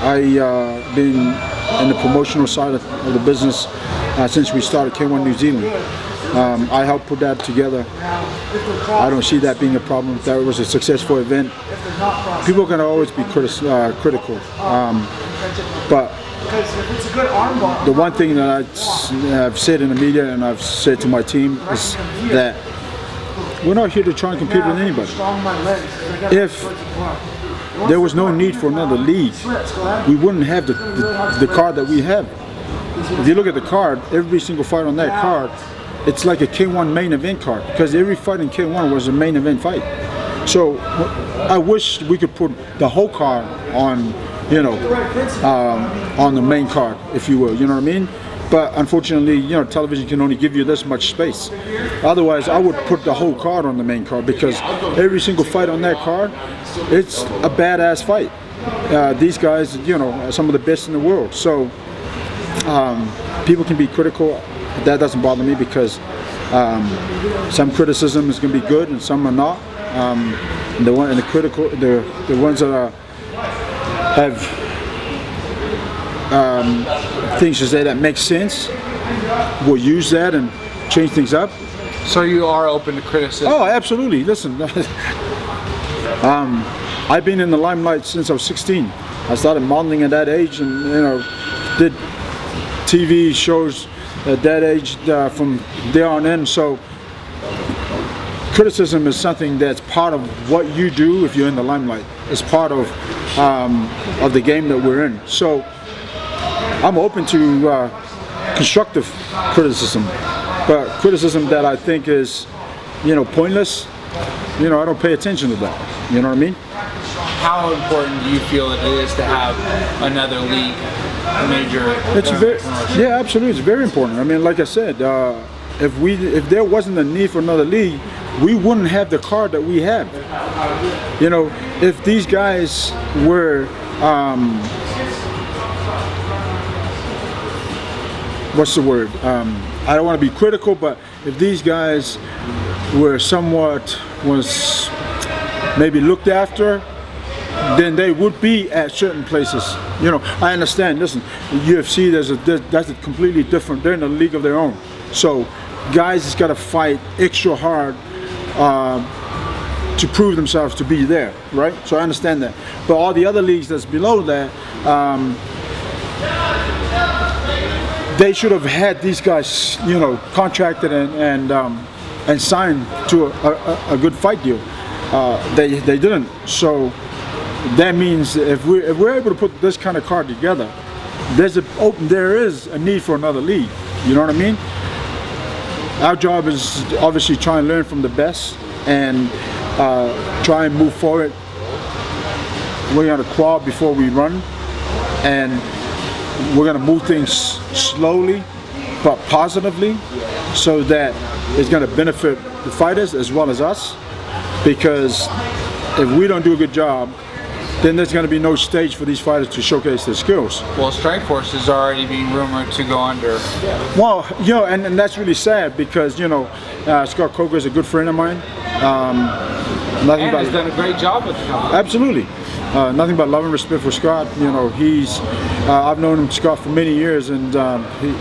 I been in the promotional side of the business since we started K1 New Zealand. I helped put that together. I don't see that being a problem. That was a successful event. People can always be critical, but the one thing that I've said in the media and I've said to my team is that we're not here to try and compete with anybody. If there was no need for another league, we wouldn't have the card that we have. If you look at the card, every single fight on that card, it's like a K1 main event card, because every fight in K1 was a main event fight. So I wish we could put the whole card on, on the main card, if you will, you know what I mean? But unfortunately, television can only give you this much space. Otherwise, I would put the whole card on the main card, because every single fight on that card, it's a badass fight. These guys, are some of the best in the world. So people can be critical. That doesn't bother me, because some criticism is going to be good and some are not. The ones that have things to say that make sense, we'll use that and change things up. So you are open to criticism? Oh, absolutely. Listen, I've been in the limelight since I was 16. I started modeling at that age, and did TV shows at that age from there on in. So criticism is something that's part of what you do if you're in the limelight. It's part of the game that we're in. So I'm open to constructive criticism, but criticism that I think is, pointless, I don't pay attention to that. You know what I mean? How important do you feel it is to have another league, major? Yeah, absolutely. It's very important. I mean, like I said, if there wasn't a need for another league, we wouldn't have the card that we have. If these guys were, what's the word? I don't want to be critical, but if these guys were was maybe looked after, then they would be at certain places. I understand. Listen, UFC, that's a completely different. They're in a league of their own. So guys just got to fight extra hard to prove themselves to be there, right? So I understand that. But all the other leagues that's below that, they should have had these guys, contracted and signed to a good fight deal. They didn't. So that means if we're able to put this kind of card together, there is a need for another league. You know what I mean? Our job is obviously try and learn from the best and try and move forward. We're going to crawl before we run, and we're going to move things slowly but positively, so that it's going to benefit the fighters as well as us. Because if we don't do a good job, then there's going to be no stage for these fighters to showcase their skills. Well, Strikeforce is already being rumored to go under. Well, and that's really sad, because Scott Coker is a good friend of mine. And he's done a great job with the company. Absolutely. Nothing but love and respect for Scott. I've known Scott for many years, and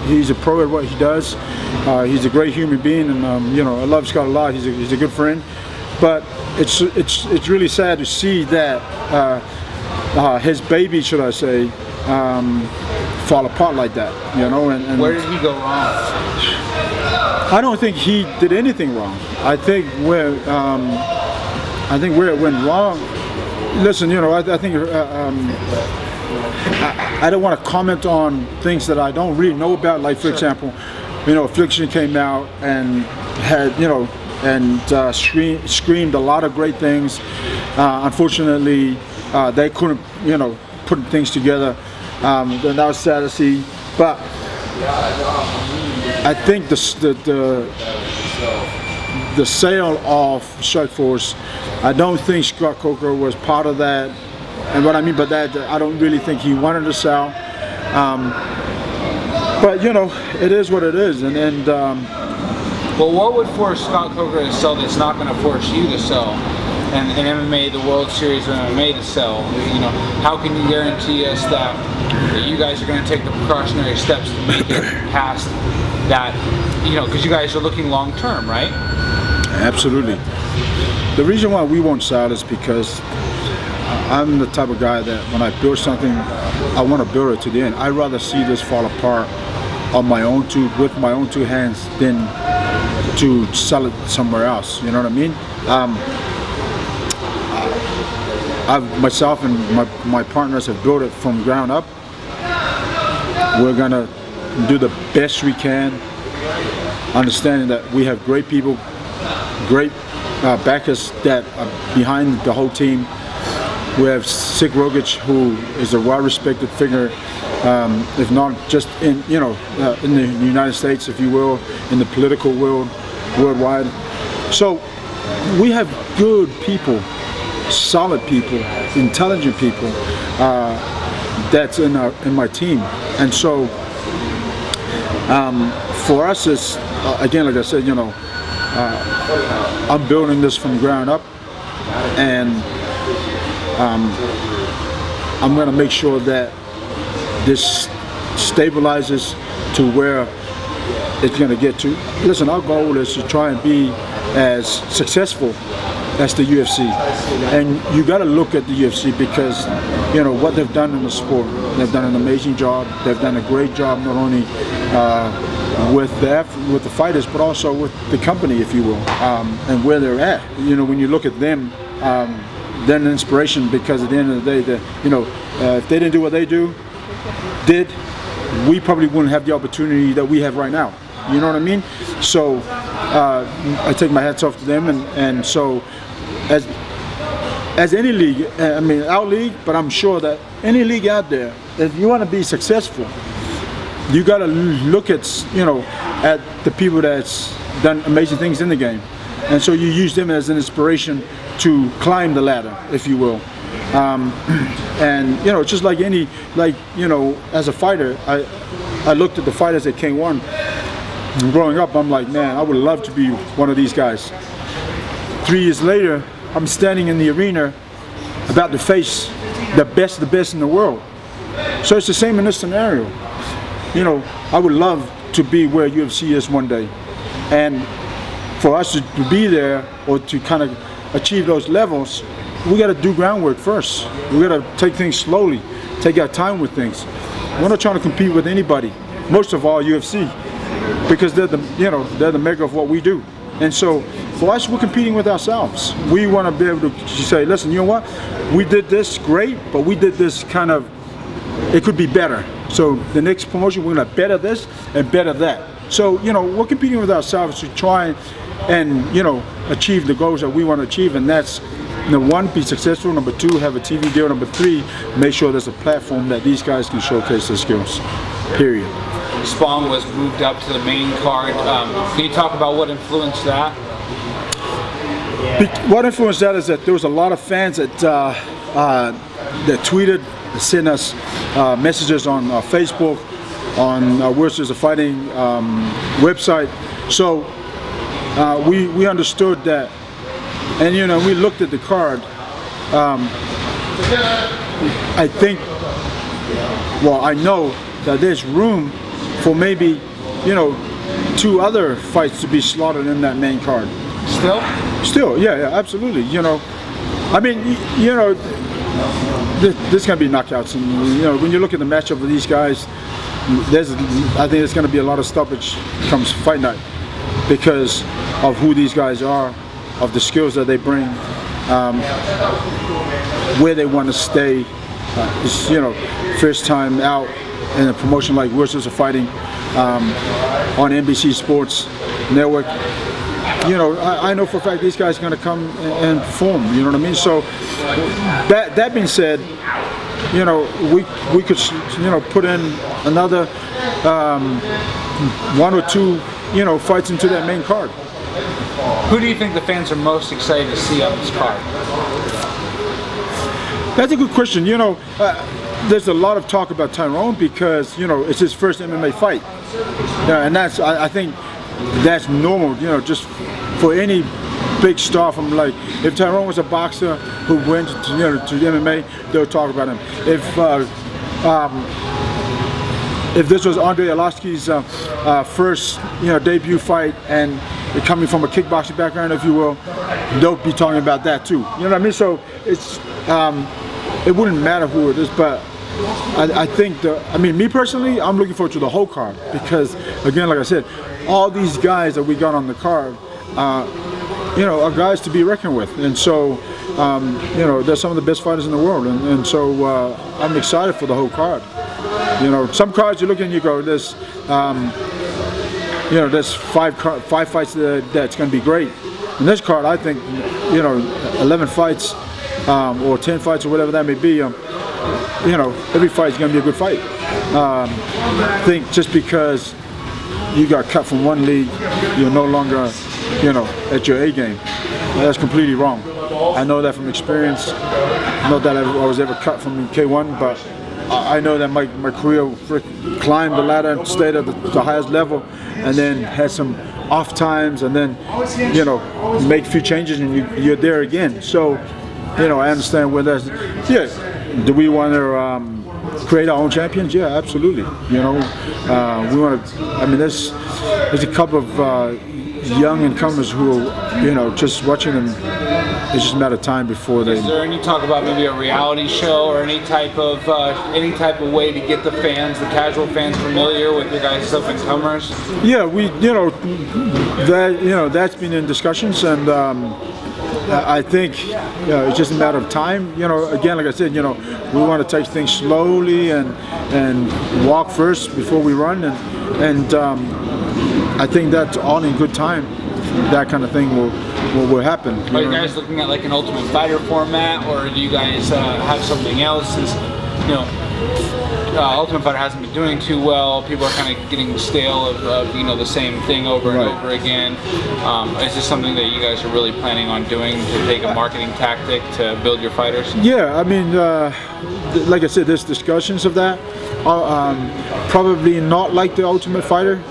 he's a pro at what he does. He's a great human being, and I love Scott a lot. He's a good friend. But it's really sad to see that his baby, should I say, fall apart like that. And where did he go wrong? I don't think he did anything wrong. I think where it went wrong. Listen, I think I don't want to comment on things that I don't really know about. Like, for example, Affliction came out and had screamed a lot of great things. Unfortunately, they couldn't put things together. That was sad to see. But I think the sale of Strikeforce, I don't think Scott Coker was part of that. And what I mean by that, I don't really think he wanted to sell. But it is what it is. Well, what would force Scott Coker to sell that's not going to force you to sell? and MMA, the World Series of MMA to sell, you know, how can you guarantee us that you guys are going to take the precautionary steps to make it past that, you know, because you guys are looking long term, right? Absolutely. The reason why we won't sell is because I'm the type of guy that when I build something, I want to build it to the end. I'd rather see this fall apart on my own with my own two hands than to sell it somewhere else. You know what I mean? Myself and my partners have built it from ground up. We're gonna do the best we can, understanding that we have great people, great backers that are behind the whole team. We have Sig Rogic, who is a well-respected figure, if not just in in the United States, if you will, in the political world, worldwide. So we have good people, solid people, intelligent people that's in my team, and so for us, it's again, like I said, I'm building this from ground up, and I'm going to make sure that this stabilizes to where it's going to get to. Listen, our goal is to try and be as successful as the UFC, and you got to look at the UFC because what they've done in the sport. They've done an amazing job. They've done a great job not only with the fighters, but also with the company, if you will, and where they're at. When you look at them, they're an inspiration because at the end of the day, if they didn't do what they did, we probably wouldn't have the opportunity that we have right now. You know what I mean? So I take my hats off to them, and so as any league, I mean our league, but I'm sure that any league out there, if you want to be successful, you got to look at at the people that's done amazing things in the game, and so you use them as an inspiration to climb the ladder, if you will. And just like as a fighter, I looked at the fighters at K1. Growing up, I'm like, man, I would love to be one of these guys. 3 years later, I'm standing in the arena about to face the best in the world. So it's the same in this scenario. I would love to be where UFC is one day, and for us to be there or to kind of achieve those levels, we got to do groundwork first. We got to take things slowly, take our time with things. We're not trying to compete with anybody, most of all UFC, because they're the maker of what we do. And so for us, we're competing with ourselves. We want to be able to say, listen, you know what? We did this great, but we did this it could be better. So the next promotion, we're going to better this and better that. So, we're competing with ourselves to try and achieve the goals that we want to achieve, and that's number one, be successful. Number two, have a TV deal. Number three, make sure there's a platform that these guys can showcase their skills. Period. Spawn was moved up to the main card. Can you talk about what influenced that? What influenced that is that there was a lot of fans that tweeted, sent us messages on Facebook, on WSOF Fighting website. So we understood that, and we looked at the card. I know that there's room for maybe 2 other fights to be slaughtered in that main card. Still, yeah, absolutely. I mean, this is gonna be knockouts, and when you look at the matchup of these guys, I think there's gonna be a lot of stoppage comes fight night because of who these guys are, of the skills that they bring, where they want to stay. First time out in a promotion like WSOF Fighting on NBC Sports Network. I know for a fact these guys are going to come and perform. You know what I mean? So that being said, we could put in another 1 or 2 fights into that main card. Who do you think the fans are most excited to see on this card? That's a good question. There's a lot of talk about Tyrone because it's his first MMA fight, and I think that's normal. Just for any big star from, like, if Tyrone was a boxer who went to, to MMA, they'll talk about him. If this was Andre Arlovski's first, debut fight, and coming from a kickboxing background, if you will, they'll be talking about that too. You know what I mean? So it's it wouldn't matter who it is, but I think me personally, I'm looking forward to the whole card, because again, like I said, all these guys that we got on the card, are guys to be reckoned with, and so they're some of the best fighters in the world, and so I'm excited for the whole card. Some cards you look and you go, there's five fights that's going to be great. In this card, I think 11 fights or 10 fights or whatever that may be. Every fight is going to be a good fight. I think just because you got cut from one league, you're no longer at your A game. That's completely wrong. I know that from experience. Not that I was ever cut from K1, but I know that my career climbed the ladder and stayed at the highest level, and then had some off times, and then make a few changes, and you're there again. So I understand where that's. Yeah, do we want to create our own champions? Yeah, absolutely. We want to. There's a couple of young incomers who just watching them. It's just a matter of time before they. Is there any talk about maybe a reality show or any type of way to get the fans, the casual fans, familiar with your guys' up and comers? Yeah, we that's been in discussions, and I think it's just a matter of time. Again, like I said, we want to take things slowly and walk first before we run, and I think that's all in good time. That kind of thing will happen. Are you guys looking at like an Ultimate Fighter format, or do you guys have something else? Since Ultimate Fighter hasn't been doing too well, people are kind of getting stale of the same thing over and over again. Is this something that you guys are really planning on doing to take a marketing tactic to build your fighters? Yeah, like I said, there's discussions of that. Probably not like the Ultimate Fighter.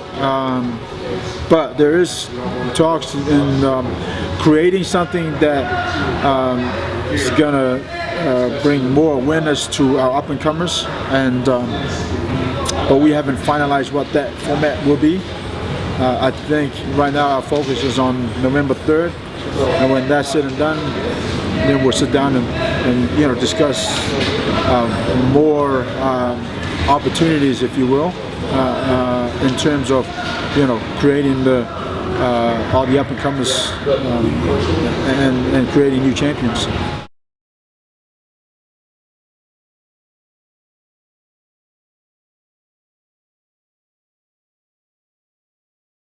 But there is talks in creating something that is gonna bring more awareness to our up-and-comers, and but we haven't finalized what that format will be. I think right now our focus is on November 3rd, and when that's said and done, then we'll sit down and discuss more opportunities, if you will, in terms of creating all the up-and-comers and creating new champions.